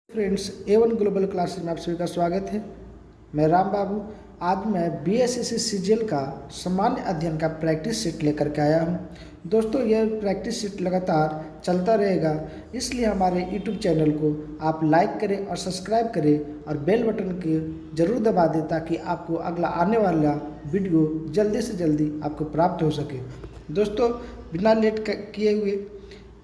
Friends A1 global classes में आप सभी का स्वागत है। मैं राम बाबू। आज मैं BSSC CGL का सामान्य अध्ययन का प्रैक्टिस सेट लेकर के आया हूं। दोस्तों, यह प्रैक्टिस सेट लगातार चलता रहेगा, इसलिए हमारे YouTube चैनल को आप लाइक करें और सब्सक्राइब करें और बेल बटन को ज़रूर दबा दें ताकि आपको अगला आने वाला वीडियो जल्दी से जल्दी आपको प्राप्त हो सके। दोस्तों, बिना लेट किए हुए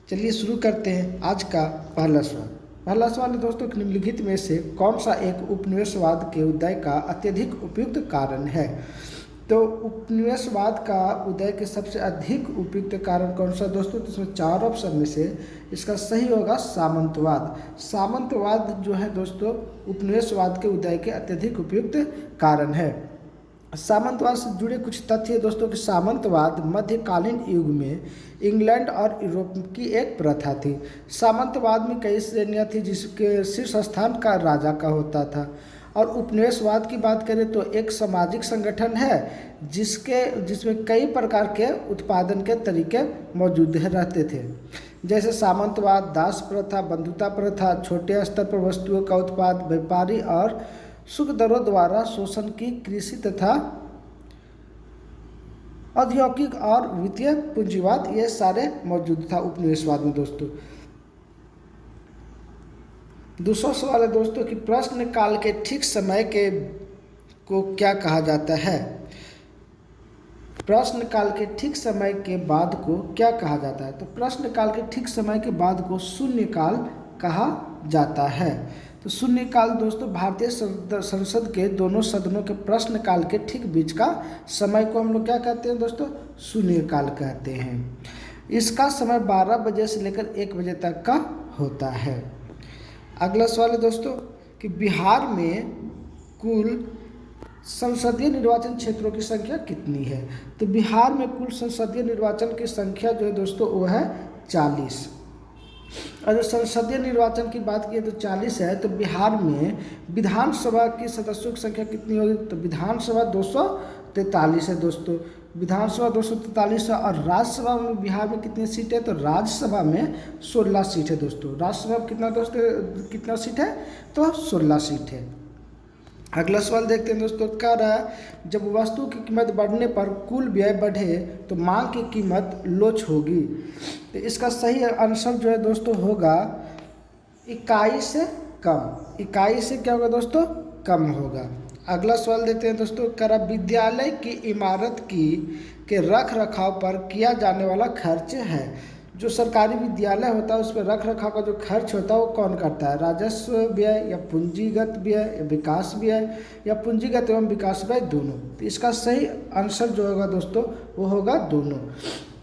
चलिए शुरू करते हैं आज का पहला सवाल। पहला सवाल है दोस्तों, निम्नलिखित में से कौन सा एक उपनिवेशवाद के उदय का अत्यधिक उपयुक्त कारण है। तो उपनिवेशवाद का उदय के सबसे अधिक उपयुक्त कारण कौन सा दोस्तों? तो इसमें चार ऑप्शन में से इसका सही होगा सामंतवाद। सामंतवाद जो है दोस्तों उपनिवेशवाद के उदय के अत्यधिक उपयुक्त कारण है। सामंतवाद से जुड़े कुछ तथ्य दोस्तों कि सामंतवाद मध्यकालीन युग में इंग्लैंड और यूरोप की एक प्रथा थी। सामंतवाद में कई श्रेणियाँ थी जिसके शीर्ष स्थान का राजा का होता था। और उपनिवेशवाद की बात करें तो एक सामाजिक संगठन है जिसमें कई प्रकार के उत्पादन के तरीके मौजूद रहते थे, जैसे सामंतवाद, दास प्रथा, बंधुता प्रथा, छोटे स्तर पर वस्तुओं का उत्पाद, व्यापारी और सुख दरों द्वारा शोषण की कृषि तथा औद्योगिक और वित्तीय पूंजीवाद, ये सारे मौजूद था उपनिवेशवाद में दोस्तों। दूसरा सवाल है दोस्तों कि प्रश्न काल के ठीक समय के को क्या कहा जाता है। प्रश्न काल के ठीक समय के बाद को क्या कहा जाता है? तो प्रश्न काल के ठीक समय के बाद को शून्य काल कहा जाता है। तो शून्य काल दोस्तों भारतीय संसद के दोनों सदनों के प्रश्न काल के ठीक बीच का समय को हम लोग क्या कहते हैं दोस्तों? शून्य काल कहते हैं। इसका समय 12 बजे से लेकर 1 बजे तक का होता है। अगला सवाल है दोस्तों कि बिहार में कुल संसदीय निर्वाचन क्षेत्रों की संख्या कितनी है। तो बिहार में कुल संसदीय निर्वाचन की संख्या जो है दोस्तों वो है 40। अगर संसदीय निर्वाचन की बात की तो 40 है। तो बिहार में विधानसभा की सदस्यों की संख्या कितनी होगी? तो विधानसभा 243 है दोस्तों। विधानसभा 243 है। और राज्यसभा में बिहार में कितनी सीट है? तो राज्यसभा में 16 सीट है दोस्तों। राज्यसभा में कितना सीट है? तो 16 सीट है। अगला सवाल देखते हैं दोस्तों, कह रहा है जब वस्तु की कीमत बढ़ने पर कुल व्यय बढ़े तो मांग की कीमत लोच होगी। तो इसका सही आंसर जो है दोस्तों होगा इकाई से कम। इकाई से क्या होगा दोस्तों? कम होगा। अगला सवाल देखते हैं दोस्तों, कह रहा विद्यालय की इमारत के रख रखाव पर किया जाने वाला खर्च है। जो सरकारी विद्यालय होता है उस पर रख रखाव का जो खर्च होता है वो कौन करता है? राजस्व व्यय या पूंजीगत व्यय या विकास व्यय या पूंजीगत एवं विकास व्यय दोनों। तो इसका सही आंसर जो होगा दोस्तों वो होगा दोनों।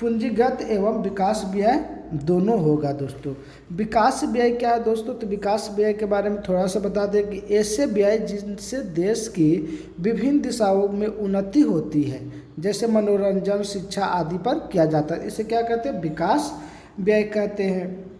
पूंजीगत एवं विकास व्यय दोनों होगा दोस्तों। विकास व्यय क्या है दोस्तों? तो विकास व्यय के बारे में थोड़ा सा बता दें कि ऐसे व्यय जिनसे देश की विभिन्न दिशाओं में उन्नति होती है, जैसे मनोरंजन, शिक्षा आदि पर किया जाता है, इसे क्या कहते हैं? विकास व्यय कहते हैं।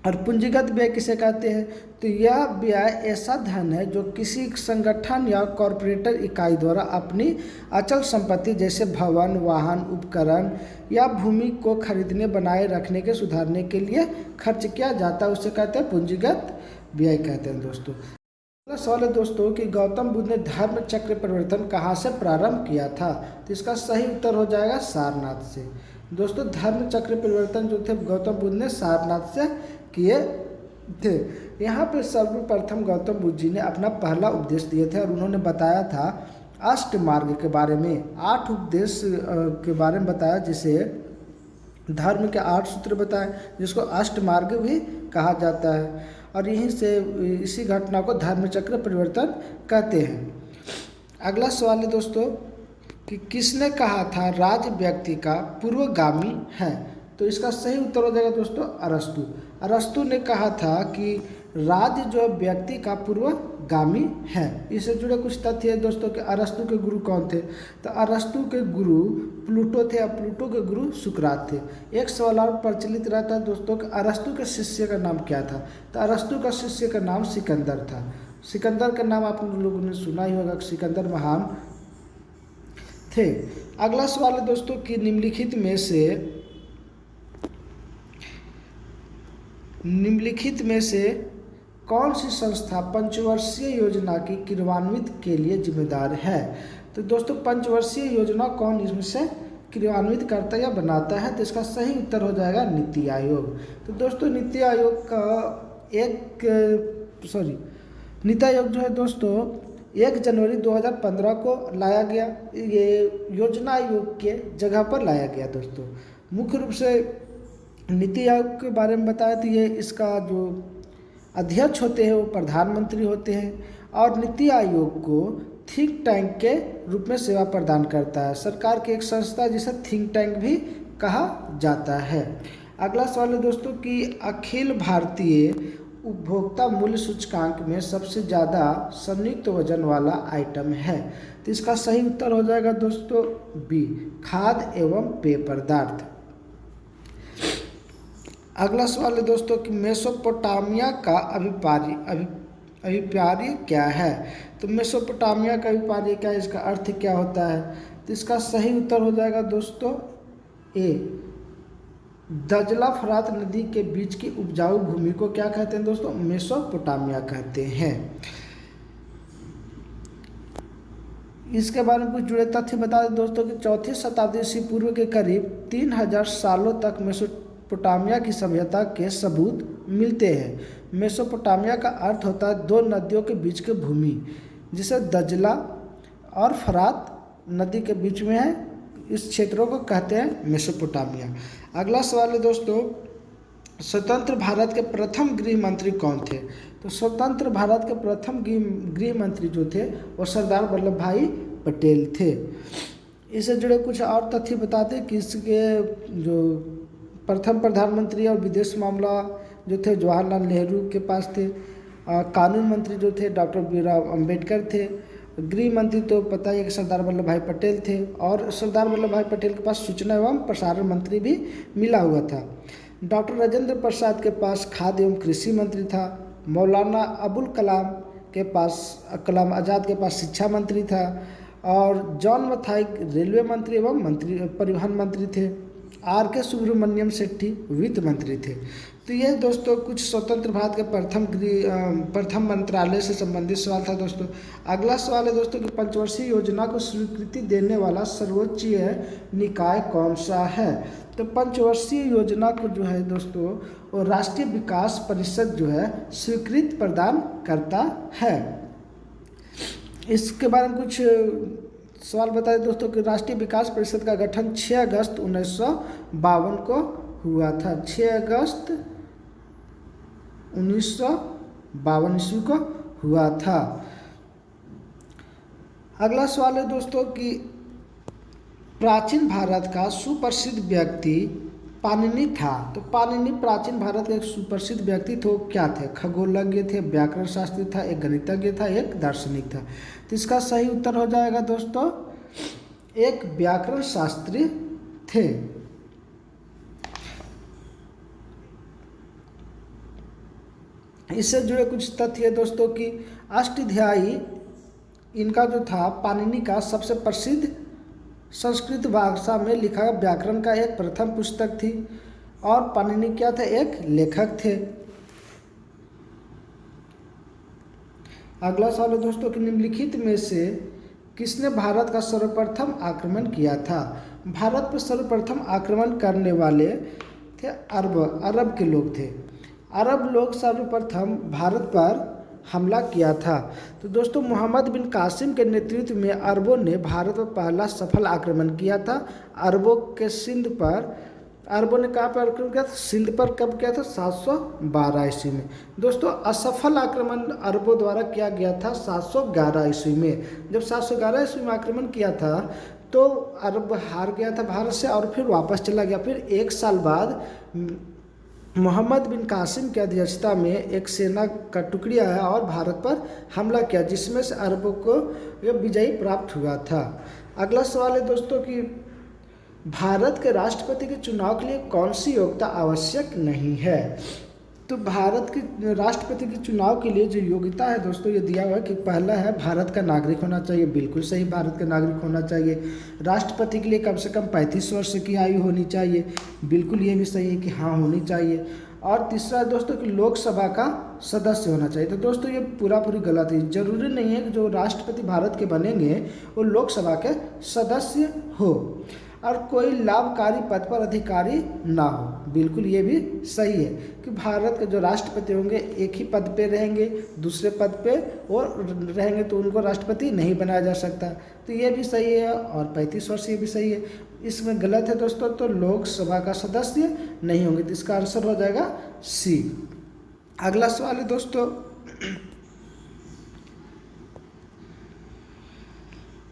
और पूंजीगत व्यय किसे कहते हैं? तो यह व्यय ऐसा धन है जो किसी संगठन या कॉरपोरेट इकाई द्वारा अपनी अचल संपत्ति जैसे भवन, वाहन, उपकरण या भूमि को खरीदने, बनाए रखने के सुधारने के लिए खर्च किया जाता है, उसे कहते हैं पूंजीगत व्यय कहते हैं दोस्तों। अगला सवाल है दोस्तों कि गौतम बुद्ध ने धर्म चक्र परिवर्तन कहाँ से प्रारंभ किया था। तो इसका सही उत्तर हो जाएगा सारनाथ से। दोस्तों, धर्म चक्र परिवर्तन जो थे गौतम बुद्ध ने सारनाथ से किए थे। यहाँ पे सर्वप्रथम गौतम बुद्ध जी ने अपना पहला उपदेश दिए थे और उन्होंने बताया था अष्ट मार्ग के बारे में, 8 उपदेश के बारे में बताया, जिसे धर्म के 8 सूत्र बताए, जिसको अष्ट मार्ग भी कहा जाता है। और यहीं से इसी घटना को धर्म चक्र परिवर्तन कहते हैं। अगला सवाल है दोस्तों कि किसने कहा था राज व्यक्ति का पूर्वगामी है। तो इसका सही उत्तर हो जाएगा दोस्तों अरस्तु। अरस्तु ने कहा था कि राज्य जो व्यक्ति का पूर्वगामी है। इससे जुड़े कुछ तथ्य है दोस्तों कि अरस्तु के गुरु कौन थे। तो अरस्तु के गुरु प्लूटो थे और प्लूटो के गुरु सुकरात थे। एक सवाल और प्रचलित रहता है दोस्तों कि अरस्तु के शिष्य का नाम क्या था। तो अरस्तु का शिष्य का नाम सिकंदर था। सिकंदर का नाम आप लोगों ने सुना ही होगा, सिकंदर महान थे। अगला सवाल है दोस्तों कि निम्नलिखित में से कौन सी संस्था पंचवर्षीय योजना की क्रियान्वित के लिए जिम्मेदार है? तो दोस्तों पंचवर्षीय योजना कौन इसमें से क्रियान्वित करता या बनाता है? तो इसका सही उत्तर हो जाएगा नीति आयोग। तो दोस्तों नीति आयोग जो है दोस्तों 1 जनवरी 2015 को लाया गया। ये योजना आयोग के जगह पर लाया गया दोस्तों। मुख्य रूप से नीति आयोग के बारे में बताया तो ये इसका जो अध्यक्ष होते हैं वो प्रधानमंत्री होते हैं और नीति आयोग को थिंक टैंक के रूप में सेवा प्रदान करता है। सरकार की एक संस्था जिसे थिंक टैंक भी कहा जाता है। अगला सवाल है दोस्तों कि अखिल भारतीय उपभोक्ता मूल्य सूचकांक में सबसे ज़्यादा संयुक्त वजन वाला आइटम है? तो इसका सही उत्तर हो जाएगा दोस्तों बी, खाद्य एवं पेय पदार्थ। अगला सवाल है दोस्तों कि मेसोपोटामिया का अभिप्राय क्या है? तो मेसोपोटामिया का अभिप्राय क्या है, इसका अर्थ क्या होता है? तो इसका सही उत्तर हो जाएगा दोस्तों ए, दजला फरात नदी के बीच की उपजाऊ भूमि को क्या कहते हैं दोस्तों? मेसोपोटामिया कहते हैं। इसके बारे में कुछ जुड़े तथ्य बता दें दोस्तों कि 4वीं शताब्दी ईस्वी पूर्व के करीब 3000 सालों तक मेसोपोटामिया की सभ्यता के सबूत मिलते हैं। मेसोपोटामिया का अर्थ होता है 2 नदियों के बीच की भूमि, जिसे दजला और फरात नदी के बीच में है। इस क्षेत्रों को कहते हैं मेसोपोटामिया। अगला सवाल है दोस्तों, स्वतंत्र भारत के प्रथम गृह मंत्री कौन थे? तो स्वतंत्र भारत के प्रथम गृह मंत्री जो थे वो सरदार वल्लभ भाई पटेल थे। इससे जुड़े कुछ और तथ्य बताते कि इसके जो प्रथम प्रधानमंत्री और विदेश मामला जो थे जवाहरलाल नेहरू के पास थे। कानून मंत्री जो थे डॉक्टर भीमराव अम्बेडकर थे। गृह मंत्री तो पता ही है कि सरदार वल्लभ भाई पटेल थे और सरदार वल्लभ भाई पटेल के पास सूचना एवं प्रसारण मंत्री भी मिला हुआ था। डॉक्टर राजेंद्र प्रसाद के पास खाद्य एवं कृषि मंत्री था। मौलाना अबुल कलाम आज़ाद के पास शिक्षा मंत्री था और जॉन मथाई रेलवे मंत्री एवं परिवहन मंत्री थे। R.K. सुब्रमण्यम शेट्टी वित्त मंत्री थे। तो ये दोस्तों कुछ स्वतंत्र भारत के प्रथम मंत्रालय से संबंधित सवाल था दोस्तों। अगला सवाल है दोस्तों कि पंचवर्षीय योजना को स्वीकृति देने वाला सर्वोच्च निकाय कौन सा है? तो पंचवर्षीय योजना को जो है दोस्तों वो राष्ट्रीय विकास परिषद जो है स्वीकृति प्रदान करता है। इसके बारे में कुछ सवाल बताए दोस्तों कि राष्ट्रीय विकास परिषद का गठन 6 अगस्त 1952 को हुआ था। 6 अगस्त 1952 ईस्वी को हुआ था। अगला सवाल है दोस्तों कि प्राचीन भारत का सुप्रसिद्ध व्यक्ति पाणिनि था। तो पाणिनि प्राचीन भारत का एक सुप्रसिद्ध व्यक्ति थे। क्या थे? खगोलज्ञ थे, व्याकरण शास्त्री था, एक गणितज्ञ था, एक दार्शनिक था। तो इसका सही उत्तर हो जाएगा दोस्तों एक व्याकरण शास्त्री थे। इससे जुड़े कुछ तथ्य है दोस्तों कि अष्टाध्यायी इनका जो था पाणिनि का सबसे प्रसिद्ध संस्कृत भाषा में लिखा व्याकरण का एक प्रथम पुस्तक थी और पाणिनि क्या थे? एक लेखक थे। अगला सवाल है दोस्तों कि निम्नलिखित में से किसने भारत का सर्वप्रथम आक्रमण किया था? भारत पर सर्वप्रथम आक्रमण करने वाले थे अरब के लोग थे। अरब लोग सर्वप्रथम भारत पर हमला किया था। तो दोस्तों मोहम्मद बिन कासिम के नेतृत्व में अरबों ने भारत पर पहला सफल आक्रमण किया था। अरबों ने कहाँ पर आक्रमण किया था? सिंध पर। कब किया था? 712 ईस्वी में। दोस्तों असफल आक्रमण अरबों द्वारा किया गया था 711 ईस्वी में। जब 711 ईस्वी में आक्रमण किया था तो अरब हार गया था भारत से और फिर वापस चला गया। फिर 1 साल बाद मोहम्मद बिन कासिम की अध्यक्षता में एक सेना का टुकड़ी आया और भारत पर हमला किया, जिसमें से अरबों को यह विजयी प्राप्त हुआ था। अगला सवाल है दोस्तों कि भारत के राष्ट्रपति के चुनाव के लिए कौन सी योग्यता आवश्यक नहीं है? तो भारत के राष्ट्रपति के चुनाव के लिए जो योग्यता है दोस्तों ये दिया हुआ है कि पहला है भारत का नागरिक होना चाहिए। बिल्कुल सही, भारत का नागरिक होना चाहिए। राष्ट्रपति के लिए कम से कम 35 वर्ष की आयु होनी चाहिए। बिल्कुल ये भी सही है कि हाँ होनी चाहिए। और तीसरा है दोस्तों कि लोकसभा का सदस्य होना चाहिए। तो दोस्तों ये पूरी गलत है। जरूरी नहीं है कि जो राष्ट्रपति भारत के बनेंगे वो लोकसभा के सदस्य हो और कोई लाभकारी पद पर अधिकारी ना हो। बिल्कुल ये भी सही है कि भारत के जो राष्ट्रपति होंगे एक ही पद पे रहेंगे, दूसरे पद पे वो रहेंगे तो उनको राष्ट्रपति नहीं बनाया जा सकता। तो ये भी सही है और 35 वर्ष ये भी सही है। इसमें गलत है दोस्तों, तो लोकसभा का सदस्य नहीं होंगे। तो इसका आंसर हो जाएगा सी। अगला सवाल है दोस्तों,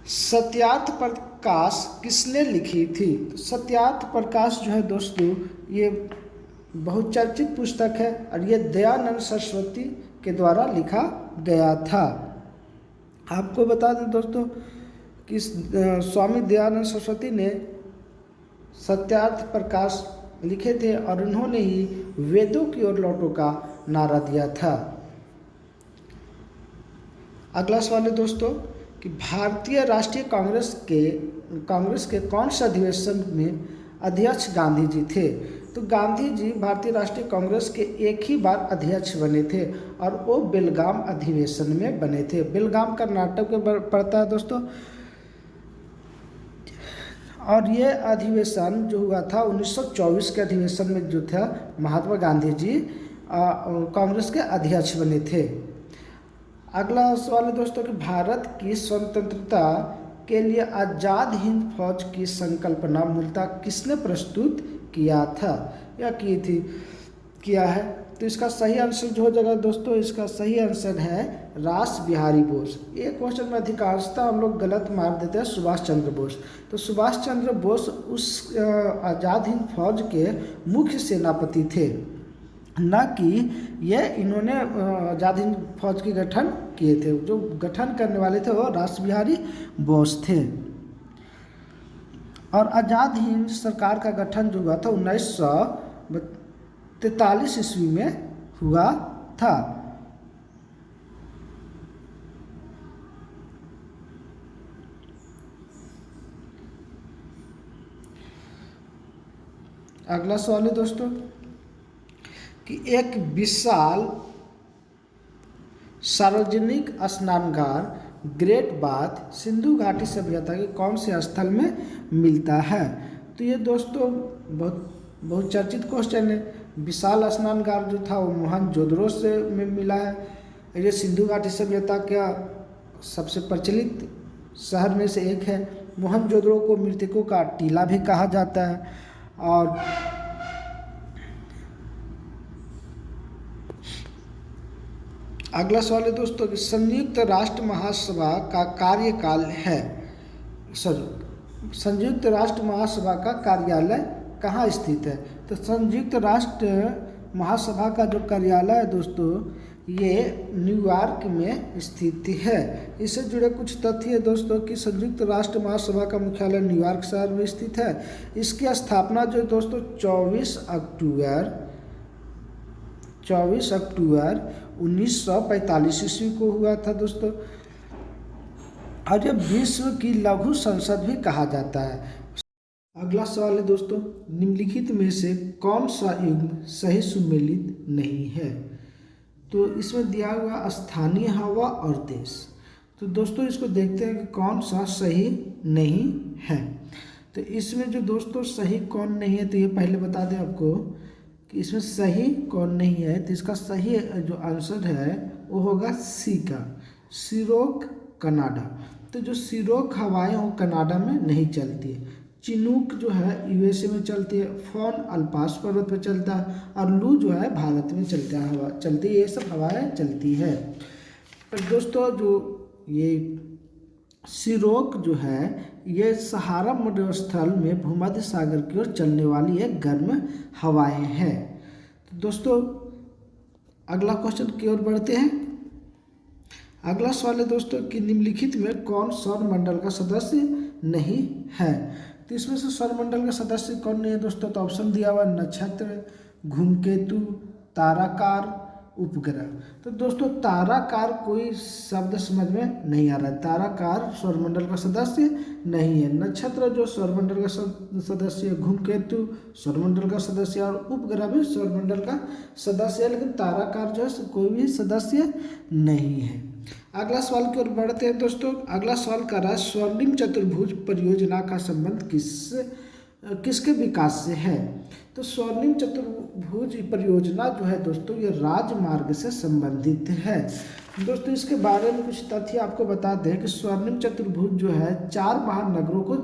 सत्यार्थ प्रकाश किसने लिखी थी? तो सत्यार्थ प्रकाश जो है दोस्तों ये बहुचर्चित पुस्तक है और ये दयानंद सरस्वती के द्वारा लिखा गया था। आपको बता दें दोस्तों कि स्वामी दयानंद सरस्वती ने सत्यार्थ प्रकाश लिखे थे और उन्होंने ही वेदों की ओर लौटो का नारा दिया था। अगला सवाल है दोस्तों कि भारतीय राष्ट्रीय कांग्रेस के कौन से अधिवेशन में अध्यक्ष गांधी जी थे? तो गांधी जी भारतीय राष्ट्रीय कांग्रेस के एक ही बार अध्यक्ष बने थे और वो बेलगाम अधिवेशन में बने थे। बेलगाम कर्नाटक में पड़ता है दोस्तों। और ये अधिवेशन जो हुआ था 1924 के अधिवेशन में जो था महात्मा गांधी जी कांग्रेस के अध्यक्ष बने थे। अगला सवाल है दोस्तों कि भारत की स्वतंत्रता के लिए आज़ाद हिंद फौज की संकल्पना मूलतः किसने प्रस्तुत किया था या किया है? तो इसका सही आंसर जो हो जाएगा दोस्तों, इसका सही आंसर है रास बिहारी बोस। ये क्वेश्चन में अधिकांशतः हम लोग गलत मार देते हैं सुभाष चंद्र बोस। तो सुभाष चंद्र बोस उस आज़ाद हिंद फौज के मुख्य सेनापति थे, न कि ये इन्होंने आज़ाद हिंद फौज के गठन किए थे। जो गठन करने वाले थे वो रास बिहारी बोस थे। और आज़ाद हिंद सरकार का गठन जो हुआ था 1943 ईस्वी में हुआ था। अगला सवाल है दोस्तों कि एक विशाल सार्वजनिक स्नानगार ग्रेट बाथ सिंधु घाटी सभ्यता के कौन से स्थल में मिलता है? तो ये दोस्तों बहुत चर्चित क्वेश्चन है। विशाल स्नानगार जो था वो मोहनजोदड़ो से में मिला है। ये सिंधु घाटी सभ्यता का सबसे प्रचलित शहर में से एक है। मोहनजोदड़ो को मृतकों का टीला भी कहा जाता है। और अगला सवाल है दोस्तों कि संयुक्त राष्ट्र महासभा का कार्यकाल है संयुक्त राष्ट्र महासभा का कार्यालय कहाँ स्थित है? तो संयुक्त राष्ट्र महासभा का जो कार्यालय है दोस्तों ये न्यूयॉर्क में स्थित है। इससे जुड़े कुछ तथ्य है दोस्तों कि संयुक्त राष्ट्र महासभा का मुख्यालय न्यूयॉर्क शहर में स्थित है। इसकी स्थापना जो दोस्तों 24 अक्टूबर 1945 ईस्वी को हुआ था दोस्तों। और यह विश्व की लघु संसद भी कहा जाता है। अगला सवाल है दोस्तों, निम्नलिखित में से कौन सा युग्म सही सुमेलित नहीं है? तो इसमें दिया हुआ स्थानीय हवा और देश। तो दोस्तों इसको देखते हैं कि कौन सा सही नहीं है। तो इसमें जो दोस्तों सही कौन नहीं है तो ये पहले बता दें आपको कि इसमें सही कौन नहीं है। तो इसका सही जो आंसर है वो होगा सी का, सिरोक कनाडा। तो जो सिरोक हवाएं वो कनाडा में नहीं चलती है। चिनूक जो है यूएसए में चलती है, फॉन अल्पास पर्वत पर चलता है और लू जो है भारत में हवा चलती है। ये सब हवाएं चलती है। पर दोस्तों जो ये सिरोक जो है ये सहारा मरुस्थल में भूमध्य सागर की ओर चलने वाली एक गर्म हवाएं हैं। तो दोस्तों अगला क्वेश्चन की ओर बढ़ते हैं। अगला सवाल है दोस्तों कि निम्नलिखित में कौन सौर मंडल का सदस्य नहीं है? तो इसमें से सौरमंडल का सदस्य कौन नहीं है दोस्तों? तो ऑप्शन दिया हुआ नक्षत्र, धूमकेतु, ताराकार, उपग्रह। तो दोस्तों ताराकार कोई शब्द समझ में नहीं आ रहा है। ताराकार सौरमंडल का सदस्य नहीं है। नक्षत्र जो सौरमंडल का सदस्य है, धूमकेतु सौरमंडल का सदस्य है, और उपग्रह भी सौरमंडल का सदस्य है, लेकिन ताराकार जो है कोई भी सदस्य नहीं है। अगला सवाल की ओर बढ़ते हैं दोस्तों। अगला सवाल कर रहा है स्वर्णिम चतुर्भुज परियोजना का संबंध किसके विकास से है। तो स्वर्णिम चतुर्भुज परियोजना जो है दोस्तों ये राजमार्ग से संबंधित है। दोस्तों इसके बारे में कुछ तथ्य आपको बता दें कि स्वर्णिम चतुर्भुज जो है 4 महानगरों को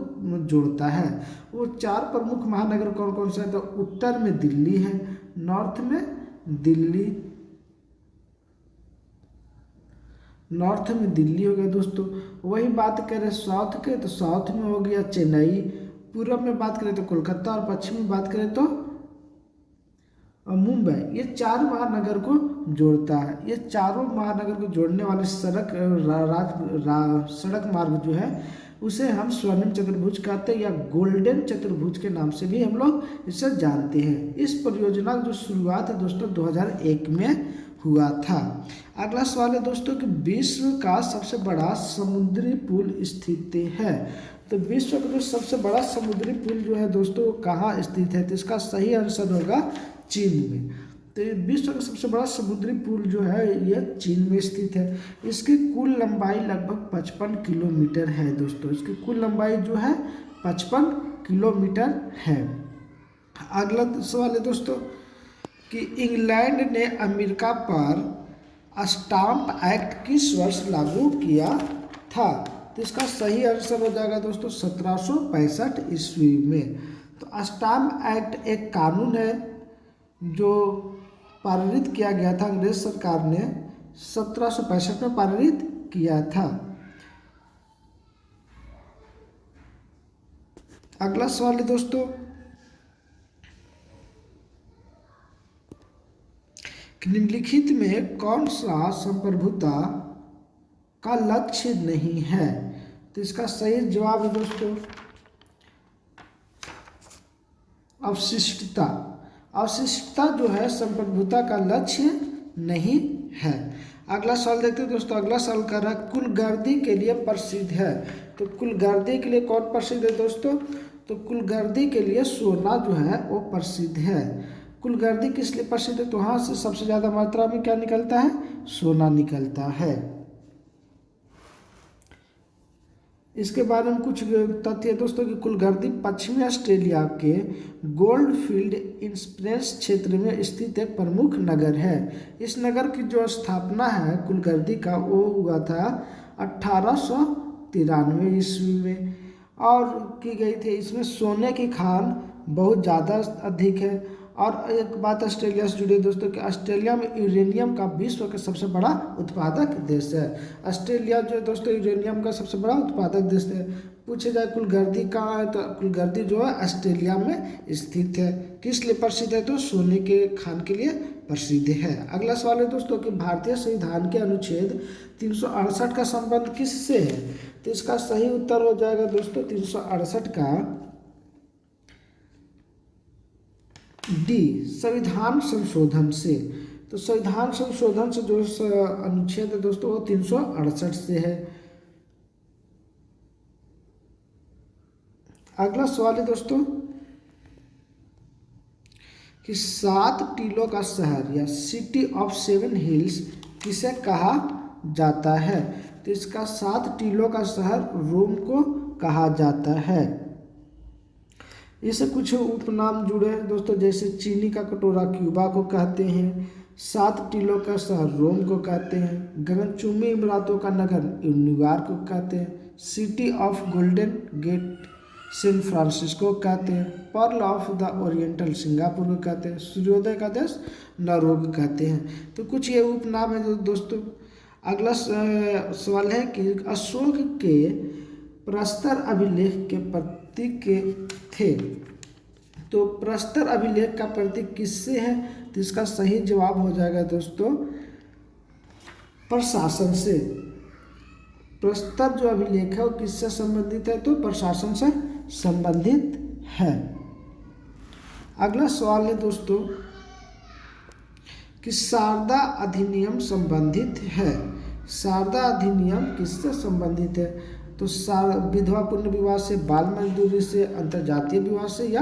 जोड़ता है। वो 4 प्रमुख महानगर कौन कौन से हैं? तो उत्तर में दिल्ली है, नॉर्थ में दिल्ली हो गया दोस्तों। वही बात करें साउथ के, तो साउथ में हो गया चेन्नई, पूर्व में बात करें तो कोलकाता, और पश्चिम में बात करें तो मुंबई। ये 4 महानगर को जोड़ता है। ये चारों महानगर को जोड़ने वाले सड़क मार्ग जो है उसे हम स्वर्णिम चतुर्भुज कहते हैं, या गोल्डन चतुर्भुज के नाम से भी हम लोग इसे जानते हैं। इस परियोजना की जो शुरुआत है दोस्तों 2001 में हुआ था। अगला सवाल है दोस्तों कि विश्व का सबसे बड़ा समुद्री पुल स्थित है। तो विश्व का जो सबसे बड़ा समुद्री पुल जो है दोस्तों कहाँ स्थित है? तो इसका सही आंसर होगा चीन में। तो विश्व का सबसे बड़ा समुद्री पुल जो है यह चीन में स्थित है। इसकी कुल लंबाई लगभग 55 किलोमीटर है दोस्तों। इसकी कुल लंबाई जो है 55 किलोमीटर है। अगला सवाल है दोस्तों कि इंग्लैंड ने अमेरिका पर स्टाम्प एक्ट किस वर्ष लागू किया था? तो इसका सही आंसर हो जाएगा दोस्तों 1765 ईस्वी में। तो स्टाम्प एक्ट एक कानून है जो पारित किया गया था, अंग्रेज सरकार ने 1765 में पारित किया था। अगला सवाल है दोस्तों निम्नलिखित में कौन सा संप्रभुता का लक्ष्य नहीं है? तो इसका सही जवाब है दोस्तों अवशिष्टता। अवशिष्टता जो है संप्रभुता का लक्ष्य नहीं है। अगला सवाल देखते हैं दोस्तों। अगला सवाल कर रहा है कुलगर्दी के लिए प्रसिद्ध है। तो कुलगर्दी के लिए कौन प्रसिद्ध है दोस्तों? तो कुलगर्दी के लिए सोना जो है वो प्रसिद्ध है। कुलगर्दी किस लिए प्रसिद्ध है? तो वहाँ से सबसे ज़्यादा मात्रा में क्या निकलता है? सोना निकलता है। इसके बारे में कुछ तथ्य दोस्तों कि कुलगर्दी पश्चिमी ऑस्ट्रेलिया के गोल्डफील्ड इंस्प्रेस क्षेत्र में स्थित एक प्रमुख नगर है। इस नगर की जो स्थापना है कुलगर्दी का वो हुआ था 1893 ईस्वी में और की गई थी। इसमें सोने की खान बहुत ज़्यादा अधिक है। और एक बात ऑस्ट्रेलिया से जुड़ी दोस्तों कि ऑस्ट्रेलिया में यूरेनियम का विश्व का सबसे बड़ा उत्पादक देश है। ऑस्ट्रेलिया जो है दोस्तों यूरेनियम का सबसे बड़ा उत्पादक देश है। पूछे जाए कुलगर्दी कहाँ है तो कुलगर्दी जो है ऑस्ट्रेलिया में स्थित है। किस लिए प्रसिद्ध है? तो सोने के खान के लिए प्रसिद्ध है। अगला सवाल है दोस्तों कि भारतीय संविधान के अनुच्छेद 368 का संबंध किससे है? तो इसका सही उत्तर हो जाएगा दोस्तों 368 का डी संविधान संशोधन से। तो संविधान संशोधन से जो अनुच्छेद है दोस्तों वो 368 से है। अगला सवाल है दोस्तों कि 7 टीलों का शहर या सिटी ऑफ 7 हिल्स किसे कहा जाता है? तो इसका 7 टीलों का शहर रोम को कहा जाता है। इससे कुछ उपनाम जुड़े हैं दोस्तों, जैसे चीनी का कटोरा क्यूबा को कहते हैं, 7 टीलों का शहर रोम को कहते हैं, गगनचुंबी इमारतों का नगर न्यूयॉर्क को कहते हैं, city of golden gate San Francisco कहते हैं, pearl of the oriental Singapore को कहते हैं, सूर्योदय का देश नॉर्वे कहते हैं। तो कुछ ये उपनाम है दोस्तों। अगला सवाल है कि अशोक के प्रस्तर अभिलेख के प्रतीक थे। तो प्रस्तर अभिलेख का प्रतीक किससे है? तो इसका सही जवाब हो जाएगा दोस्तों प्रशासन से। प्रस्तर जो अभिलेख है वो किससे संबंधित है? तो प्रशासन से संबंधित है। अगला सवाल है दोस्तों कि शारदा अधिनियम संबंधित है। शारदा अधिनियम किससे संबंधित है? तो विधवा पुनर्विवाह विवाह से, बाल मजदूरी से, अंतर्जातीय विवाह से या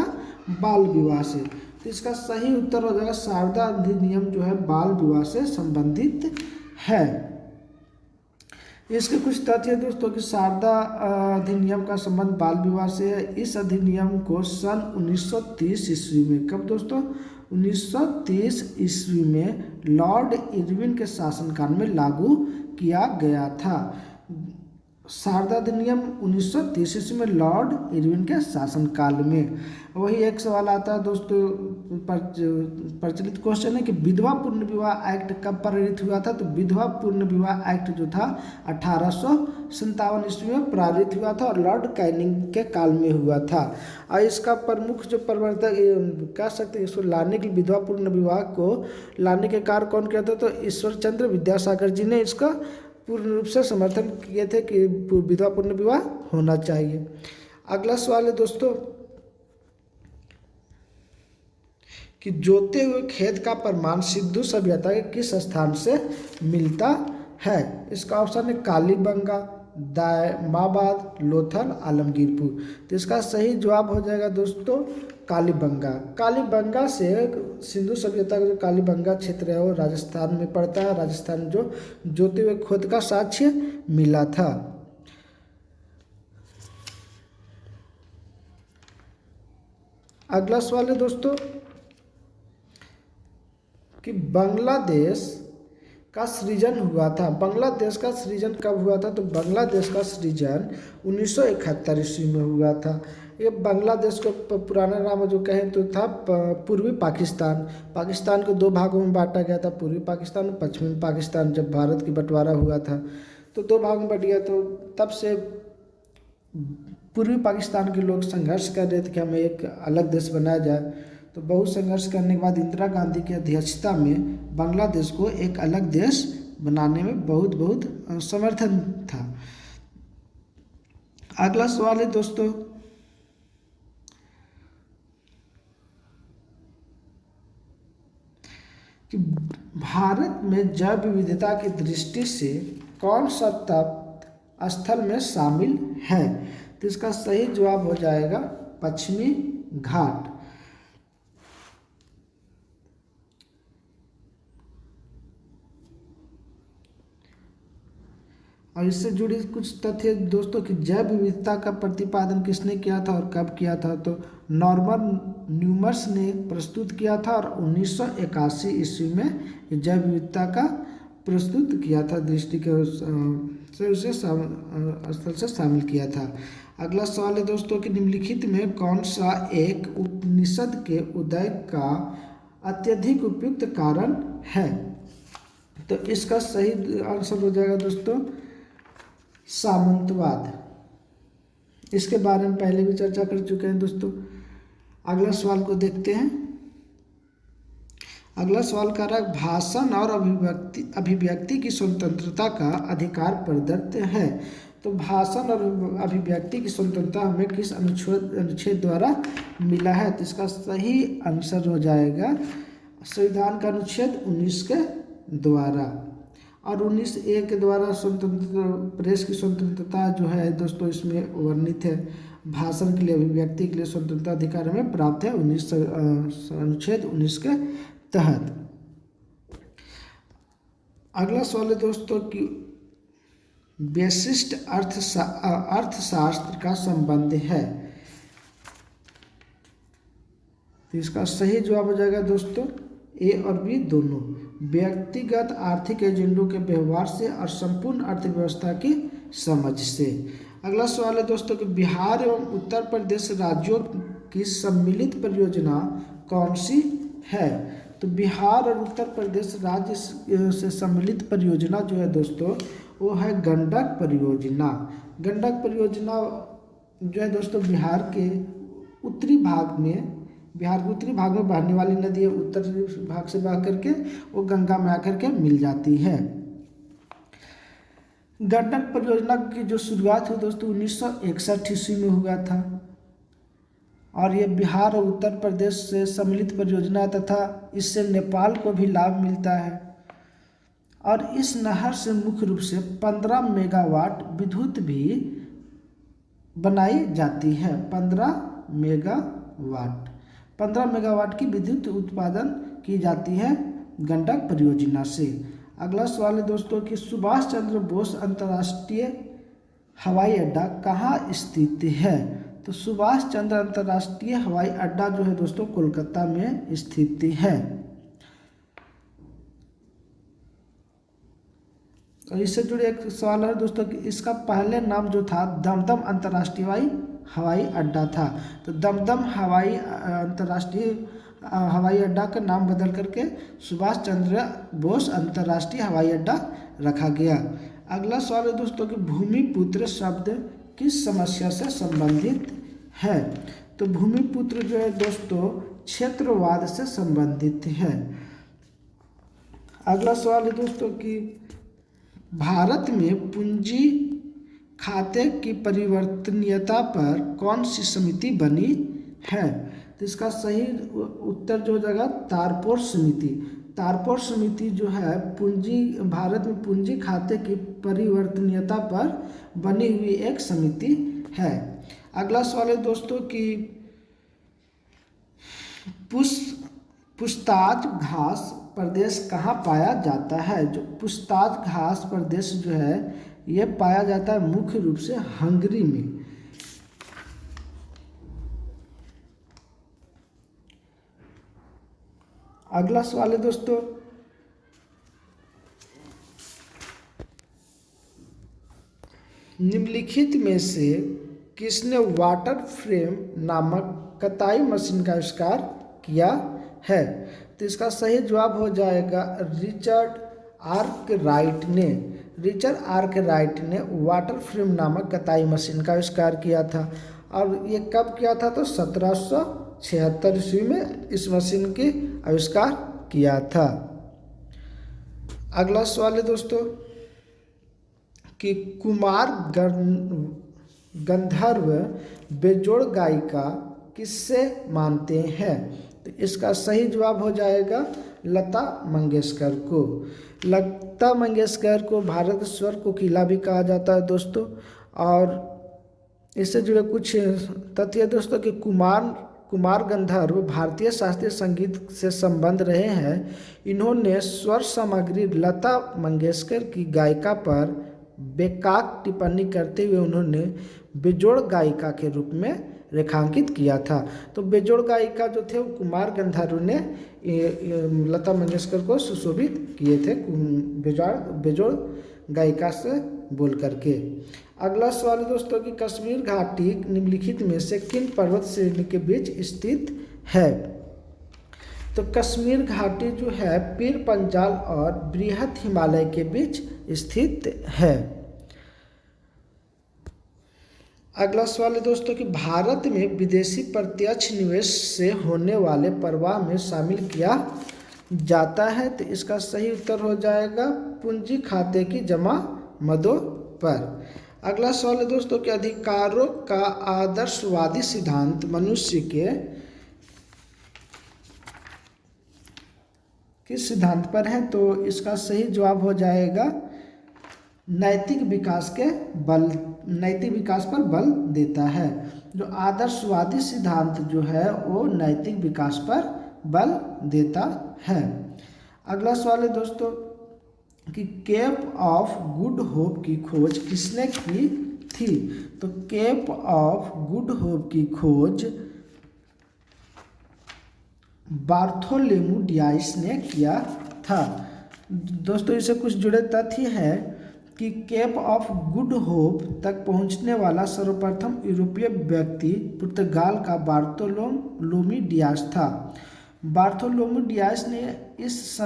बाल विवाह से। तो इसका सही उत्तर हो जाएगा शारदा अधिनियम जो है बाल विवाह से संबंधित है। इसके कुछ तथ्य दोस्तों कि शारदा अधिनियम का संबंध बाल विवाह से है। इस अधिनियम को सन 1930 ईस्वी में, कब दोस्तों? 1930 ईस्वी में लॉर्ड इरविन के शासनकाल में लागू किया गया था। शारदा अधिनियम 1930 ईस्वी में लॉर्ड इरविन के शासनकाल में। वही एक सवाल आता है दोस्तों, प्रचलित क्वेश्चन है कि विधवा पुनर्विवाह एक्ट कब पारित हुआ था? तो विधवा पुनर्विवाह एक्ट जो था 1857 ईस्वी में पारित हुआ था और लॉर्ड कैनिंग के काल में हुआ था। और इसका प्रमुख जो प्रवर्तक कह सकते हैं, इसको लाने के विधवा पुनर्विवाह को लाने के कार्य कौन किया था? तो ईश्वर चंद्र विद्यासागर जी ने इसका पूर्ण रूप से समर्थन किए थे कि विधवा पुनर्विवाह होना चाहिए। अगला सवाल है दोस्तों कि जोते हुए खेत का प्रमाण सिंधु सभ्यता के किस स्थान से मिलता है? इसका ऑप्शन है कालीबंगा, दामाबाद, लोथल, आलमगीरपुर। तो इसका सही जवाब हो जाएगा दोस्तों कालीबंगा। कालीबंगा से सिंधु सभ्यता का जो कालीबंगा क्षेत्र है वो राजस्थान में पड़ता है। राजस्थान जो जोते हुए खेत का साक्ष्य मिला था। अगला सवाल है दोस्तों कि बांग्लादेश का सृजन हुआ था। बांग्लादेश का सृजन कब हुआ था? तो बांग्लादेश का सृजन 1971 ईस्वी में हुआ था। ये बांग्लादेश को पुराना नाम जो कहें तो था पूर्वी पाकिस्तान। पाकिस्तान को दो भागों में बांटा गया था, पूर्वी पाकिस्तान और पश्चिमी पाकिस्तान। जब भारत की बंटवारा हुआ था तो दो भागों में बट गया। तो तब से पूर्वी पाकिस्तान के लोग संघर्ष कर रहे थे कि हमें एक अलग देश बनाया जाए। तो बहुत संघर्ष करने के बाद इंदिरा गांधी की अध्यक्षता में बांग्लादेश को एक अलग देश बनाने में बहुत समर्थन था। अगला सवाल है दोस्तों कि भारत में जैव विविधता की दृष्टि से कौन सा तट स्थल में शामिल है? तो इसका सही जवाब हो जाएगा पश्चिमी घाट। और इससे जुड़ी कुछ तथ्य दोस्तों कि जैव विविधता का प्रतिपादन किसने किया था और कब किया था? तो नॉर्मन न्यूमर्स ने प्रस्तुत किया था और 1981 ईस्वी में जैव विविधता का प्रस्तुत किया था, दृष्टि के से उसे स्थल से शामिल किया था। अगला सवाल है दोस्तों कि निम्नलिखित में कौन सा एक उपनिषद के उदय का अत्यधिक उपयुक्त कारण है? तो इसका सही आंसर हो जाएगा दोस्तों सामंतवाद। इसके बारे में पहले भी चर्चा कर चुके हैं दोस्तों। अगला सवाल को देखते हैं। अगला सवाल कर रहा है भाषण और अभिव्यक्ति की स्वतंत्रता का अधिकार प्रदत्त है। तो भाषण और अभिव्यक्ति की स्वतंत्रता हमें किस अनुच्छेद द्वारा मिला है? तो इसका सही आंसर हो जाएगा संविधान का अनुच्छेद 19 के द्वारा। और 19A के द्वारा स्वतंत्र प्रेस की स्वतंत्रता जो है दोस्तों इसमें वर्णित है। भाषण के लिए, अभिव्यक्ति के लिए स्वतंत्रता अधिकार हमें प्राप्त है अनुच्छेद 19 के तहत। अगला सवाल है दोस्तों कि विशिष्ट अर्थशास्त्र का संबंध है। तो इसका सही जवाब हो जाएगा दोस्तों ए और बी दोनों। व्यक्तिगत आर्थिक एजेंडों के व्यवहार से और संपूर्ण अर्थव्यवस्था की समझ से। अगला सवाल है दोस्तों कि बिहार एवं उत्तर प्रदेश राज्यों की सम्मिलित परियोजना कौन सी है? तो बिहार और उत्तर प्रदेश राज्य से सम्मिलित परियोजना जो है दोस्तों वो है गंडक परियोजना। गंडक परियोजना जो है दोस्तों बिहार के उत्तरी भाग में बहने वाली नदी है। उत्तरी भाग से बह करके वो गंगा में आकर के मिल जाती है। गंडक परियोजना की जो शुरुआत हुई दोस्तों 1961 ईस्वी में हुआ था और ये बिहार और उत्तर प्रदेश से सम्मिलित परियोजना तथा इससे नेपाल को भी लाभ मिलता है। और इस नहर से मुख्य रूप से 15 मेगावाट विद्युत भी बनाई जाती है। 15 मेगावाट की विद्युत उत्पादन की जाती है गंडक परियोजना से। अगला सवाल है दोस्तों कि सुभाष चंद्र बोस अंतर्राष्ट्रीय हवाई अड्डा कहाँ स्थित है? तो सुभाष चंद्र अंतर्राष्ट्रीय हवाई अड्डा जो है दोस्तों कोलकाता में स्थित है। और इससे जुड़े एक सवाल है दोस्तों कि इसका पहले नाम जो था दमदम अंतर्राष्ट्रीय हवाई अड्डा था। तो दमदम अंतर्राष्ट्रीय हवाई अड्डा का नाम बदल करके सुभाष चंद्र बोस अंतर्राष्ट्रीय हवाई अड्डा रखा गया। अगला सवाल है दोस्तों कि भूमिपुत्र शब्द किस समस्या से संबंधित है? तो भूमिपुत्र जो है दोस्तों क्षेत्रवाद से संबंधित है। अगला सवाल है दोस्तों कि भारत में पूंजी खाते की परिवर्तनीयता पर कौन सी समिति बनी है? तो इसका सही उत्तर जो हो जाएगा तारपोर समिति। तारपोर समिति जो है भारत में पूंजी खाते की परिवर्तनीयता पर बनी हुई एक समिति है। अगला सवाल है दोस्तों कि पुछताछ घास प्रदेश कहाँ पाया जाता है? जो पुछताछ घास प्रदेश जो है ये पाया जाता है मुख्य रूप से हंगरी में। अगला सवाल है दोस्तों निम्नलिखित में से किसने वाटर फ्रेम नामक कताई मशीन का आविष्कार किया है? तो इसका सही जवाब हो जाएगा रिचर्ड आर्कराइट ने वाटर फ्रेम नामक कताई मशीन का आविष्कार किया था। और ये कब किया था? तो 1776 ईस्वी में इस मशीन की आविष्कार किया था। अगला सवाल है दोस्तों कि कुमार गंधर्व बेजोड़ गायिका किससे मानते हैं? तो इसका सही जवाब हो जाएगा लता मंगेशकर को। लता मंगेशकर को भारत स्वर कोकिला भी कहा जाता है दोस्तों। और इससे जुड़े कुछ तथ्य दोस्तों कि कुमार गंधर्व भारतीय शास्त्रीय संगीत से संबंध रहे हैं। इन्होंने स्वर सामग्री लता मंगेशकर की गायिका पर बेकाक टिप्पणी करते हुए उन्होंने बेजोड़ गायिका के रूप में रेखांकित किया था। तो बेजोड़ गायिका जो थे वो कुमार गंधर्व ने लता मंगेशकर को सुशोभित किए थे बेजोड़ गायिका से बोल करके। अगला सवाल है दोस्तों कि कश्मीर घाटी निम्नलिखित में से किन पर्वत श्रेणी के बीच स्थित है? तो कश्मीर घाटी जो है पीर पंजाल और बृहद हिमालय के बीच स्थित है। अगला सवाल है दोस्तों कि भारत में विदेशी प्रत्यक्ष निवेश से होने वाले प्रवाह में शामिल किया जाता है। तो इसका सही उत्तर हो जाएगा पूंजी खाते की जमा मदों पर। अगला सवाल है दोस्तों कि अधिकारों का आदर्शवादी सिद्धांत मनुष्य के किस सिद्धांत पर है? तो इसका सही जवाब हो जाएगा नैतिक विकास पर बल देता है। जो आदर्शवादी सिद्धांत जो है वो नैतिक विकास पर बल देता है। अगला सवाल है दोस्तों कि केप ऑफ गुड होप की खोज किसने की थी? तो केप ऑफ गुड होप की खोज बार्थोलोम्यू डियास ने किया था। दोस्तों इससे कुछ जुड़े तथ्य है कि केप ऑफ गुड होप तक पहुंचने वाला सर्वप्रथम यूरोपीय व्यक्ति पुर्तगाल का बार्थोलोम्यू डियास था। बार्थोलोम्यू डियास ने इस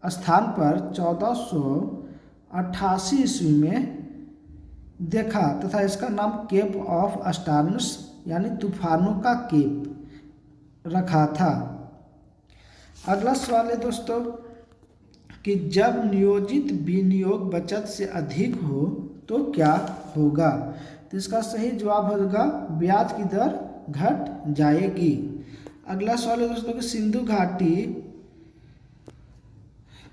स्थान पर 1488 ईस्वी में देखा तथा इसका नाम केप ऑफ स्टॉर्म्स यानी तूफानों का केप रखा था। अगला सवाल है दोस्तों कि जब नियोजित विनियोग बचत से अधिक हो तो क्या होगा? तो इसका सही जवाब होगा ब्याज की दर घट जाएगी। अगला सवाल है दोस्तों कि सिंधु घाटी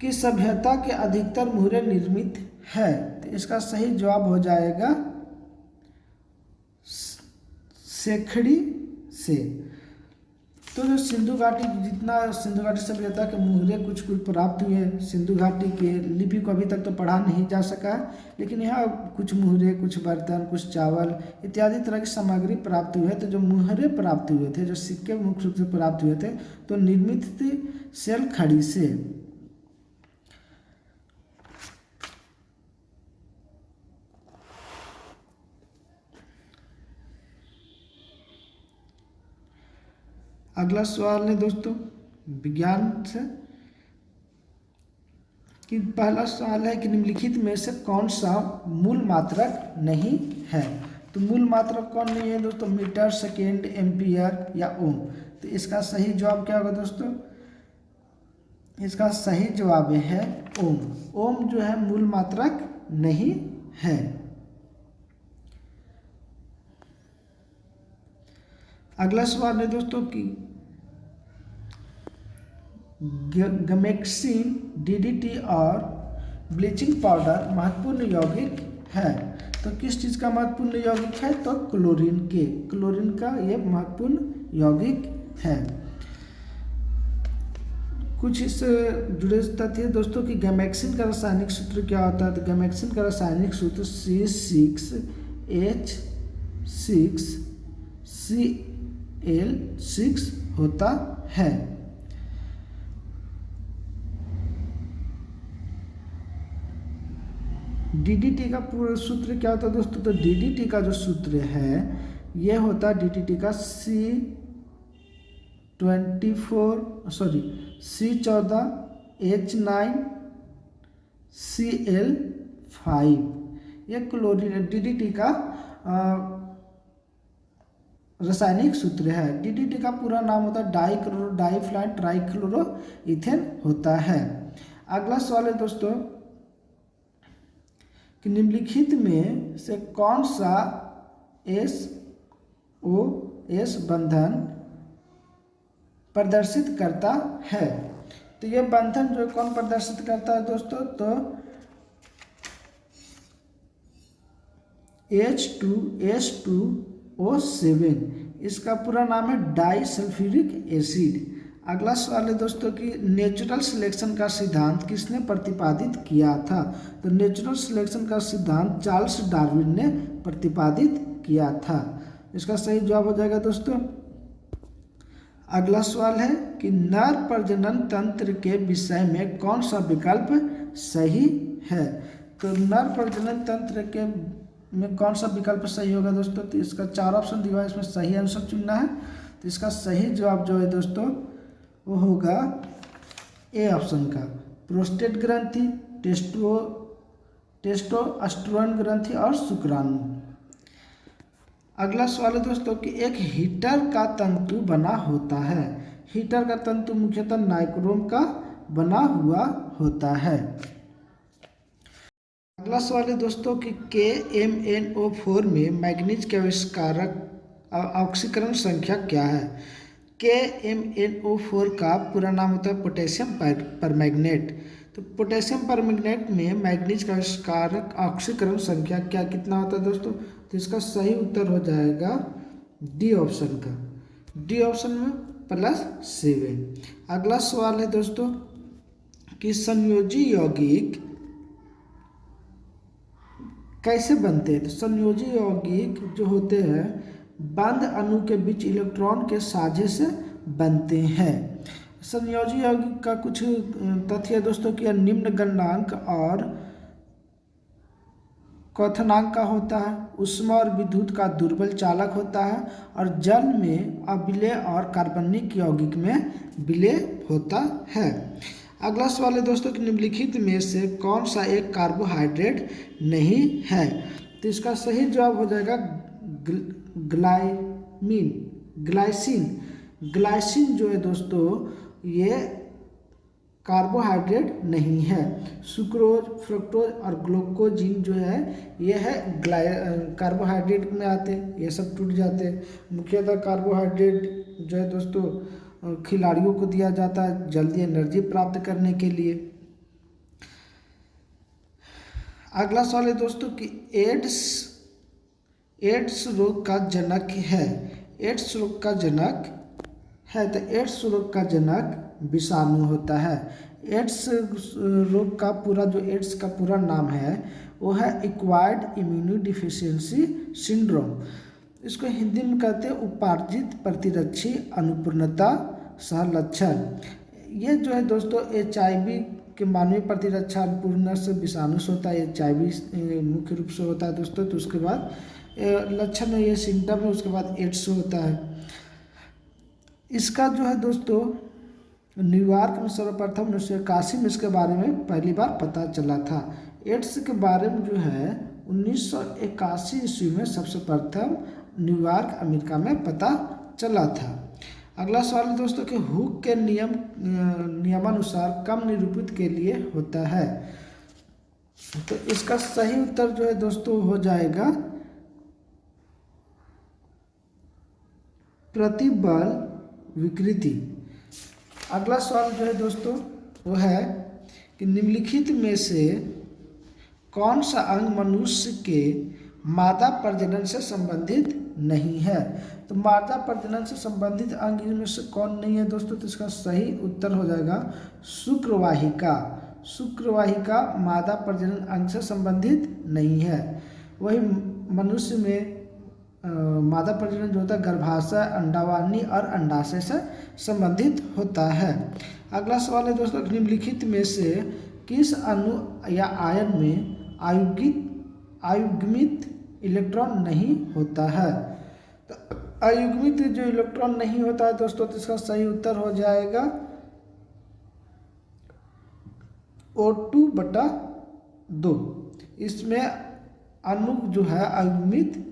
की सभ्यता के अधिकतर मुहरे निर्मित है। तो इसका सही जवाब हो जाएगा सेखड़ी से। तो जो सिंधु घाटी सिंधु घाटी सभ्यता के मुहरे कुछ प्राप्त हुए हैं। सिंधु घाटी के लिपि को अभी तक तो पढ़ा नहीं जा सका है, लेकिन यहाँ कुछ मुहरे, कुछ बर्तन, कुछ चावल इत्यादि तरह की सामग्री प्राप्त हुए। तो जो मुहरे प्राप्त हुए थे, जो सिक्के मुख्य रूप से प्राप्त हुए थे, तो निर्मित थे सेल खड़ी से। अगला सवाल है दोस्तों विज्ञान से कि पहला सवाल है कि निम्नलिखित में से कौन सा मूल मात्रक नहीं है। तो मूल मात्रक कौन नहीं है दोस्तों? मीटर, सेकेंड, एम्पियर या ओम। तो इसका सही जवाब क्या होगा दोस्तों? इसका सही जवाब है ओम। ओम जो है मूल मात्रक नहीं है। अगला सवाल है दोस्तों कि गैमेक्सिन, डीडीटी और ब्लीचिंग पाउडर महत्वपूर्ण यौगिक है। तो किस चीज़ का महत्वपूर्ण यौगिक है? तो क्लोरीन का ये महत्वपूर्ण यौगिक है। कुछ इस जुड़े तथ्य दोस्तों कि गैमेक्सिन का रासायनिक सूत्र क्या होता है? तो गैमेक्सिन का रासायनिक सूत्र C6H6Cl6 होता है। डीडीटी का पूरा सूत्र क्या होता है दोस्तों? तो डीडीटी का जो सूत्र है ये होता है डीडीटी का C14H9Cl5। ये क्लोरीन डीडीटी का रासायनिक सूत्र है। डीडीटी का पूरा नाम होता है डाइफ्लाइन ट्राइक्लोरोइथेन होता है। अगला सवाल है दोस्तों कि निम्नलिखित में से कौन सा SO2 बंधन प्रदर्शित करता है? तो यह बंधन जो कौन प्रदर्शित करता है दोस्तों? तो H2S2O7। इसका पूरा नाम है डाइसल्फ्यूरिक एसिड। अगला सवाल है दोस्तों कि नेचुरल सिलेक्शन का सिद्धांत किसने प्रतिपादित किया था? तो नेचुरल सिलेक्शन का सिद्धांत चार्ल्स डार्विन ने प्रतिपादित किया था। इसका सही जवाब हो जाएगा दोस्तों। अगला सवाल है कि नर प्रजनन तंत्र के विषय में कौन सा विकल्प सही है? तो नर प्रजनन तंत्र के में कौन सा विकल्प सही होगा दोस्तों? तो इसका 4 ऑप्शन दिया है, इसमें सही आंसर चुनना है। तो इसका सही जवाब जो है दोस्तों वो होगा ए ऑप्शन का, प्रोस्टेट ग्रंथि, टेस्टोस्टेरोन ग्रंथि और शुक्राणु। अगला सवाल है दोस्तों कि एक हीटर का तंतु बना होता है। हीटर का तंतु मुख्यतः नाइक्रोम का बना हुआ होता है। अगला सवाल है दोस्तों कि KMnO4 में मैग्नीज के आविष्कारक ऑक्सीकरण संख्या क्या है? KMnO4 का पूरा नाम होता है पोटेशियम परमैंगनेट। तो पोटेशियम परमैंगनेट में मैग्नीज का आविष्कारक ऑक्सीकरण संख्या क्या कितना होता है दोस्तों? तो इसका सही उत्तर हो जाएगा डी ऑप्शन का, डी ऑप्शन में +7। अगला सवाल है दोस्तों कि संयोजी यौगिक कैसे बनते हैं? तो संयोजी यौगिक जो होते हैं बंद अणु के बीच इलेक्ट्रॉन के साझे से बनते हैं। संयोजी यौगिक का कुछ तथ्य है दोस्तों कि यह निम्न गलनांक और क्वथनांक का होता है, ऊष्मा और विद्युत का दुर्बल चालक होता है और जल में अविलेय और कार्बनिक यौगिक में विलेय होता है। अगला सवाल है दोस्तों कि निम्नलिखित में से कौन सा एक कार्बोहाइड्रेट नहीं है? तो इसका सही जवाब हो जाएगा ग्लाइसिन। ग्लाइसिन जो है दोस्तों ये कार्बोहाइड्रेट नहीं है। सुक्रोज, फ्रुक्टोज और ग्लूकोजीन जो है ये है कार्बोहाइड्रेट में आते हैं, ये सब टूट जाते हैं। मुख्यतः कार्बोहाइड्रेट जो है दोस्तों खिलाड़ियों को दिया जाता है जल्दी एनर्जी प्राप्त करने के लिए। अगला सवाल है दोस्तों कि एड्स रोग का जनक है। एड्स रोग का जनक है तो एड्स रोग का जनक विषाणु होता है। एड्स रोग का पूरा जो एड्स का पूरा नाम है वो है एक्वायर्ड इम्यूनो डिफिशियंसी सिंड्रोम। इसको हिंदी में कहते हैं उपार्जित प्रतिरक्षी अनुपूर्णता सह लक्षण। ये जो है दोस्तों HIV के मानवीय प्रतिरक्षा अनुपूर्ण से विषाणु से होता है। HIV मुख्य रूप से होता है दोस्तों। तो उसके बाद लक्षण है, ये सिम्टम है, उसके बाद एड्स होता है। इसका जो है दोस्तों न्यूयॉर्क में सर्वप्रथम 1981 में इसके बारे में पहली बार पता चला था। एड्स के बारे में जो है 1981 ईस्वी में सबसे प्रथम न्यूयॉर्क अमेरिका में पता चला था। अगला सवाल है दोस्तों कि हुक के नियमानुसार कम निरूपित के लिए होता है। तो इसका सही उत्तर जो है दोस्तों हो जाएगा प्रतिबल विकृति। अगला सवाल जो है दोस्तों वो है कि निम्नलिखित में से कौन सा अंग मनुष्य के मादा प्रजनन से संबंधित नहीं है। तो मादा प्रजनन से संबंधित अंग इनमें से कौन नहीं है दोस्तों। तो इसका सही उत्तर हो जाएगा शुक्रवाहिका। शुक्रवाहिका मादा प्रजनन अंग से संबंधित नहीं है। वही मनुष्य में मादा प्रजनन जो होता है गर्भाशय, अंडावाहिनी और अंडाशय से संबंधित होता है। अगला सवाल है दोस्तों निम्नलिखित में से किस अणु या आयन में अयुग्मित इलेक्ट्रॉन नहीं होता है। तो अयुग्मित जो इलेक्ट्रॉन नहीं होता है दोस्तों तो इसका सही उत्तर हो जाएगा O2/2। इसमें अणु जो है अयुग्मित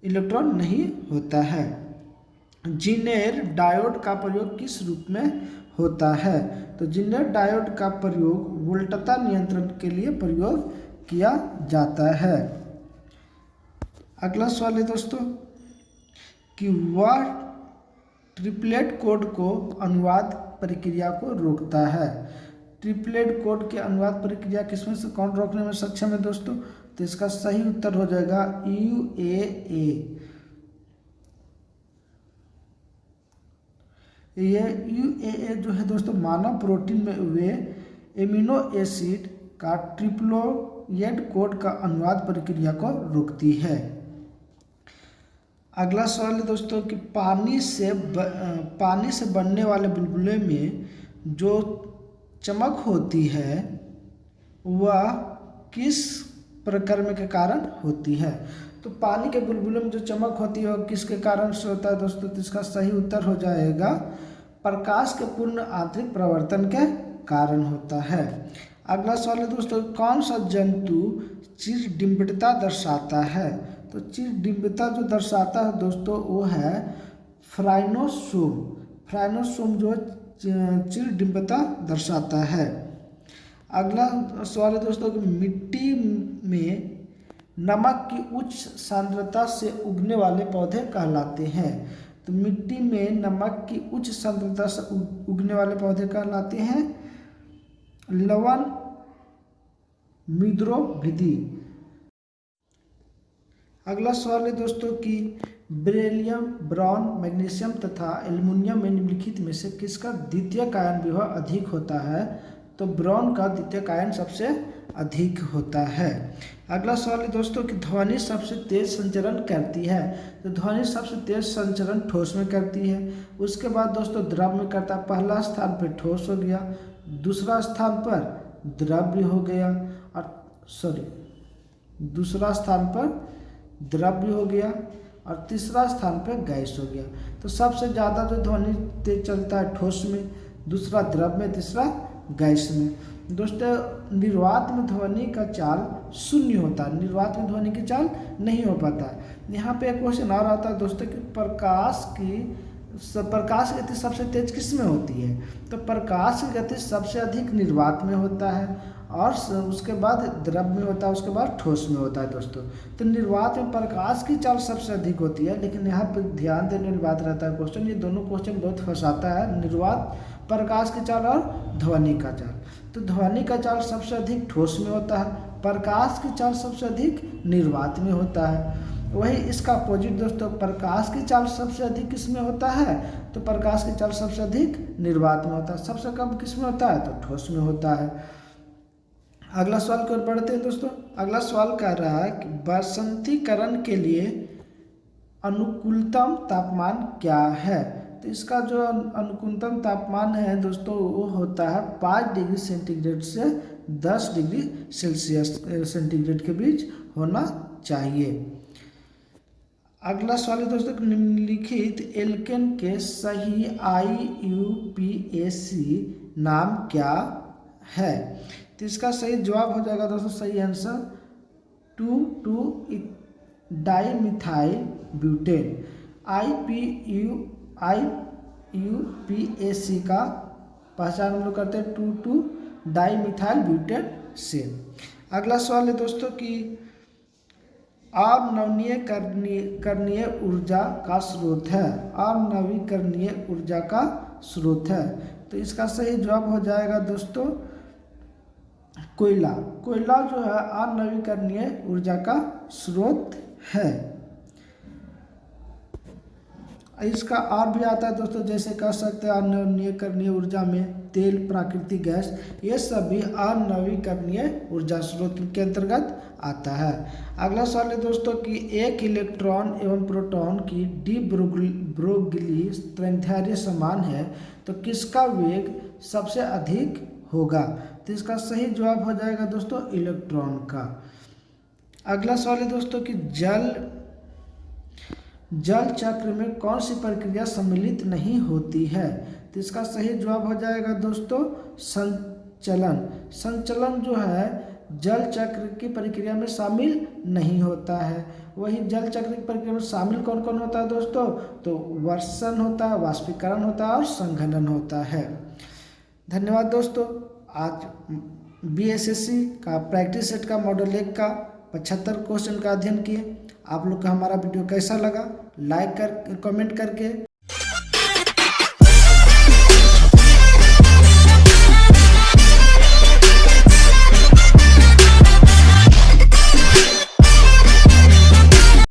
इलेक्ट्रॉन नहीं होता है। जीनेर डायोड का प्रयोग किस रूप में होता है। तो जीनेर डायोड का प्रयोग वोल्टता नियंत्रण के लिए प्रयोग किया जाता है। अगला सवाल है दोस्तों कि वह ट्रिपलेट कोड को अनुवाद प्रक्रिया को रोकता है। ट्रिपलेट कोड के अनुवाद प्रक्रिया किसमें से कौन रोकने में सक्षम है दोस्तों। तो इसका सही उत्तर हो जाएगा UAA। ये UAA जो है दोस्तों मानव प्रोटीन में हुए एमिनो एसिड का ट्रिप्लोएड कोड का अनुवाद प्रक्रिया को रोकती है। अगला सवाल है दोस्तों कि पानी से बनने वाले बुलबुले में जो चमक होती है वह किस प्रक्रम के कारण होती है। तो पानी के बुलबुले में जो चमक होती है वह किसके कारण से होता है दोस्तों। तो इसका सही उत्तर हो जाएगा प्रकाश के पूर्ण आंतरिक प्रवर्तन के कारण होता है। अगला सवाल है दोस्तों कौन सा जंतु चिरडिम्बता दर्शाता है। तो चिरडिम्बता जो दर्शाता है दोस्तों वो है फ्राइनोसोम। फ्राइनोसोम जो चिरडिम्बता दर्शाता है। अगला सवाल है दोस्तों कि मिट्टी में नमक की उच्च सांद्रता से उगने वाले पौधे कहलाते हैं। तो मिट्टी में नमक की उच्च सांद्रता से उगने वाले पौधे कहलाते हैं लवण मिद्रोभिधि। अगला सवाल है दोस्तों कि बेरिलियम, ब्रॉन, मैग्नीशियम तथा एल्युमिनियम में निम्नलिखित में से किसका द्वितीयक आयन विभव अधिक होता है। तो ब्रॉन का द्वितीयक आयन सबसे अधिक होता है। अगला सवाल है दोस्तों कि ध्वनि सबसे तेज संचरण करती है। तो ध्वनि सबसे तेज संचरण ठोस में करती है। उसके बाद दोस्तों द्रव में करता है। पहला स्थान पर ठोस हो गया, दूसरा स्थान पर द्रव्य हो गया दूसरा स्थान पर द्रव्य हो गया और तीसरा स्थान पर गैस हो गया। तो सबसे ज़्यादा जो ध्वनि तेज चलता है ठोस में, दूसरा द्रव में, तीसरा गैस में। दोस्तों निर्वात में ध्वनि का चाल शून्य होता है, निर्वात में ध्वनि की चाल नहीं हो पाता है। यहाँ पे एक क्वेश्चन और आता है दोस्तों कि प्रकाश की प्रकाश की गति सबसे तेज किस में होती है? तो प्रकाश की गति सबसे अधिक निर्वात में होता है और उसके बाद द्रव में होता है, उसके बाद ठोस में होता है दोस्तों। तो निर्वात में प्रकाश की चाल सबसे अधिक होती है, लेकिन यहाँ पर ध्यान देने वाली बात रहता है क्वेश्चन, ये दोनों क्वेश्चन बहुत फंसाता है, निर्वात प्रकाश की चाल और ध्वनि का चाल। तो ध्वनि का चाल सबसे अधिक ठोस में होता है, प्रकाश की चाल सबसे अधिक निर्वात में होता है। वही इसका अपोजिट दोस्तों, प्रकाश की चाल सबसे अधिक किस में होता है? तो प्रकाश की चाल सबसे अधिक निर्वात में होता है, सबसे कम किस में होता है? तो ठोस में होता है। अगला सवाल की ओर बढ़ते हैं दोस्तों। अगला सवाल कह रहा है कि बसंतीकरण के लिए अनुकूलतम तापमान क्या है? तो इसका जो अनुकूलतम तापमान है दोस्तों वो होता है 5 डिग्री सेंटीग्रेड से 10 डिग्री सेल्सियस सेंटीग्रेड के बीच होना चाहिए। अगला सवाल है दोस्तों, निम्नलिखित एल्केन के सही IUPAC नाम क्या है? तो इसका सही जवाब हो जाएगा दोस्तों, सही आंसर 2,2 डाईमिथाइल ब्यूटेन। IUPAC का पहचान हम लोग करते हैं 2,2 डाईमिथाइल ब्यूटेन से। अगला सवाल है दोस्तों कि अनवीकरणीय ऊर्जा का स्रोत है, अनवीकरणीय ऊर्जा का स्रोत है। तो इसका सही जवाब हो जाएगा दोस्तों कोयला। कोयला जो है अनवीकरणीय ऊर्जा का स्रोत है। इसका और भी आता है दोस्तों, जैसे कह सकते हैं अनवीकरणीय ऊर्जा में तेल, प्राकृतिक गैस, ये सभी अनवीकरणीय ऊर्जा स्रोत के अंतर्गत आता है। अगला सवाल है दोस्तों कि एक इलेक्ट्रॉन एवं प्रोटॉन की डी ब्रोगली श्रृंखला समान है तो किसका वेग सबसे अधिक होगा? तो इसका सही जवाब हो जाएगा दोस्तों इलेक्ट्रॉन का। अगला सवाल है दोस्तों कि जल चक्र में कौन सी प्रक्रिया सम्मिलित नहीं होती है? तो इसका सही जवाब हो जाएगा दोस्तों संचलन। संचलन जो है जल चक्र की प्रक्रिया में शामिल नहीं होता है। वही जल चक्र की प्रक्रिया में शामिल कौन कौन होता है दोस्तों? तो वर्षण होता है, वाष्पीकरण होता है और संघनन होता है। धन्यवाद दोस्तों। आज BSSC का प्रैक्टिस सेट का मॉडल 1 का 75 क्वेश्चन का अध्ययन किए। आप लोग का हमारा वीडियो कैसा लगा? लाइक कर कमेंट करके